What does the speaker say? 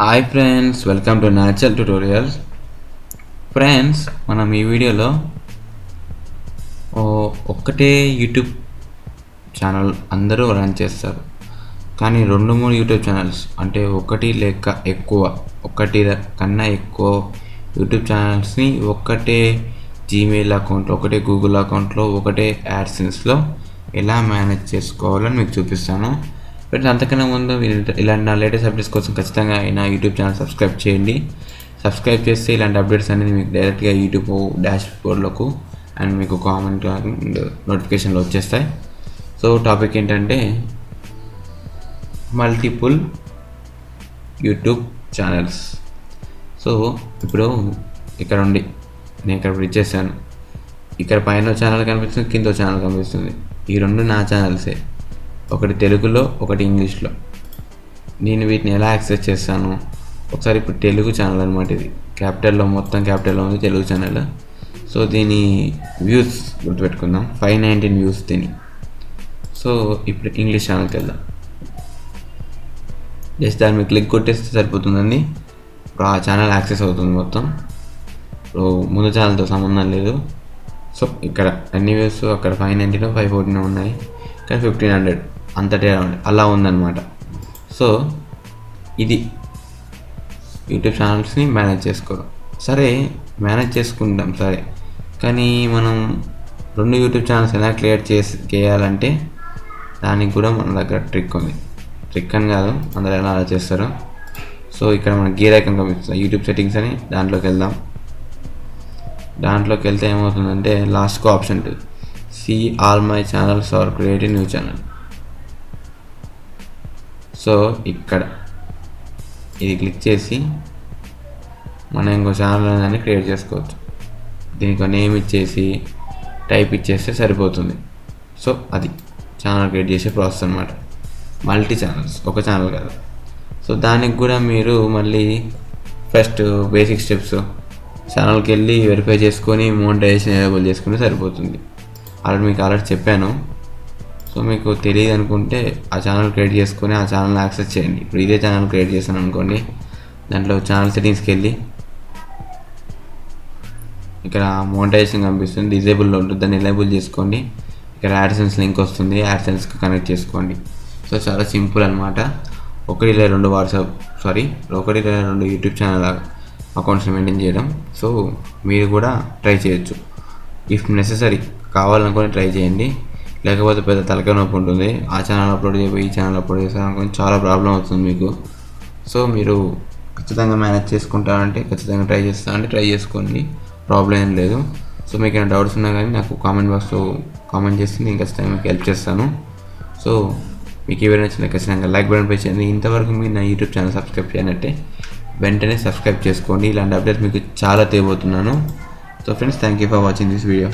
Hi friends, welcome to natural tutorials. Friends, మనం ఈ వీడియోలో ఒక్కటే యూట్యూబ్ ఛానల్ అందరూ రన్ చేస్తారు, కానీ 2-3 యూట్యూబ్ ఛానల్స్ అంటే ఒకటి లేక ఎక్కువ, ఒకటి కన్నా ఎక్కువ యూట్యూబ్ ఛానల్స్ని ఒకటే జీమెయిల్ అకౌంట్లో, ఒకటే గూగుల్ అకౌంట్లో, ఒకటే యాడ్సెన్స్లో ఎలా మేనేజ్ చేసుకోవాలని మీకు చూపిస్తాను. ఫ్రెండ్స్, అంతకన్నా ముందు మీరు ఇలాంటి నా లేటెస్ట్ అప్డేట్స్ కోసం ఖచ్చితంగా నా యూట్యూబ్ ఛానల్ సబ్స్క్రైబ్ చేయండి. సబ్స్క్రైబ్ చేస్తే ఇలాంటి అప్డేట్స్ అనేది మీకు డైరెక్ట్గా యూట్యూబ్ డాష్ బోర్డ్లకు అండ్ మీకు కామెంట్ అండ్ నోటిఫికేషన్లు వచ్చేస్తాయి. సో టాపిక్ ఏంటంటే మల్టిపుల్ యూట్యూబ్ ఛానల్స్. సో ఇప్పుడు ఇక్కడ ఉండి నేను ఇక్కడ ఇచ్చేసాను. ఇక్కడ పైన ఛానల్ కనిపిస్తుంది, కింద ఛానల్ కనిపిస్తుంది. ఈ రెండు నా ఛానల్సే, ఒకటి తెలుగులో, ఒకటి ఇంగ్లీష్లో. నేను వీటిని ఎలా యాక్సెస్ చేస్తాను ఒకసారి. ఇప్పుడు తెలుగు ఛానల్ అనమాట, ఇది క్యాపిటల్లో, మొత్తం క్యాపిటల్లో ఉంది తెలుగు ఛానల్. సో దీని వ్యూస్ గుర్తుపెట్టుకుందాం, 519 వ్యూస్ దీని. సో ఇప్పుడు ఇంగ్లీష్ ఛానల్కి వెళ్దాం. జస్ట్ దాన్ని మీరు క్లిక్ కొట్టేస్తే సరిపోతుందండి. ఇప్పుడు ఆ ఛానల్ యాక్సెస్ అవుతుంది మొత్తం. ఇప్పుడు ముందు ఛానల్తో సంబంధం లేదు. సో ఇక్కడ అన్ని వ్యూస్ అక్కడ 590, 514 ఉన్నాయి, ఇక్కడ 1500 అంతటే అలా ఉందన్నమాట. సో ఇది యూట్యూబ్ ఛానల్స్ని మేనేజ్ చేసుకోవడం. సరే, మేనేజ్ చేసుకుంటాం సరే, కానీ మనం 2 యూట్యూబ్ ఛానల్స్ ఎలా క్రియేట్ చేయాలంటే దానికి కూడా మన దగ్గర ట్రిక్ ఉంది. ట్రిక్ అని కాదు, అందరూ ఎలా చేస్తారు. సో ఇక్కడ మన గీర్ ఐకాన్ కనిపిస్తుంది, యూట్యూబ్ సెట్టింగ్స్ అని, దాంట్లోకి వెళ్దాం. దాంట్లోకి వెళ్తే ఏమవుతుందంటే లాస్ట్కు ఆప్షన్ ఉంటుంది, see all my channels or create new channel. So ఇక్కడ ఇది క్లిక్ చేసి మనం ఇంకో ఛానల్ అనేది క్రియేట్ చేసుకోవచ్చు. దీనికి నేమ్ ఇచ్చేసి టైప్ ఇచ్చేస్తే సరిపోతుంది. సో అది ఛానల్ క్రియేట్ చేసే ప్రాసెస్ అనమాట. మల్టీ ఛానల్స్, ఒక ఛానల్ కాదు. సో దానికి కూడా మీరు మళ్ళీ ఫస్ట్ బేసిక్ స్టెప్స్, ఛానల్కి వెళ్ళి వెరిఫై చేసుకొని మోనిటైజేషన్ ఎనేబుల్ చేసుకుంటే సరిపోతుంది. మీకు ఆల్రెడీ చెప్పాను. సో మీకు తెలియదు అనుకుంటే ఆ ఛానల్ క్రియేట్ చేసుకొని ఆ ఛానల్ యాక్సెస్ చేయండి. ఇప్పుడు ఇదే ఛానల్ క్రియేట్ చేశాను అనుకోండి, దాంట్లో ఛానల్ సెట్టింగ్స్కి వెళ్ళి ఇక్కడ మోనిటైజేషన్ కనిపిస్తుంది, డిజేబుల్లో ఉంటుంది, దాన్ని ఎనేబుల్ చేసుకోండి. ఇక్కడ యాడ్సెన్స్ లింక్ వస్తుంది, యాడ్సెన్స్కి కనెక్ట్ చేసుకోండి. సో చాలా సింపుల్ అనమాట. 1-2 యూట్యూబ్ ఛానల్ అకౌంట్స్ని మెయింటైన్ చేయడం. సో మీరు కూడా ట్రై చేయొచ్చు. ఇఫ్ నెసెసరీ కావాలనుకొని ట్రై చేయండి, లేకపోతే పెద్ద తలకాయ నొప్పి ఉంటుంది. ఆ ఛానల్ అప్లోడ్ చేయబోయి ఈ ఛానల్ అప్లోడ్ చేస్తారనుకొని చాలా ప్రాబ్లం అవుతుంది మీకు. సో మీరు ఖచ్చితంగా మేనేజ్ చేసుకుంటారంటే ఖచ్చితంగా ట్రై చేసుకోండి, ప్రాబ్లం ఏం లేదు. సో మీకు ఏమైనా డౌట్స్ ఉన్నా కానీ నాకు కామెంట్ బాక్స్లో కామెంట్ చేస్తే నేను ఖచ్చితంగా మీకు హెల్ప్ చేస్తాను. సో మీకు ఈ వీడియో నచ్చితే ఖచ్చితంగా లైక్ బటన్ ప్రెస్ చేయండి. ఇంతవరకు మీరు నా యూట్యూబ్ ఛానల్ సబ్స్క్రైబ్ చేయనట్టే వెంటనే సబ్స్క్రైబ్ చేసుకోండి. ఇలాంటి అప్డేట్స్ మీకు చాలా తేబోతున్నాను. So friends, thank you for watching this video.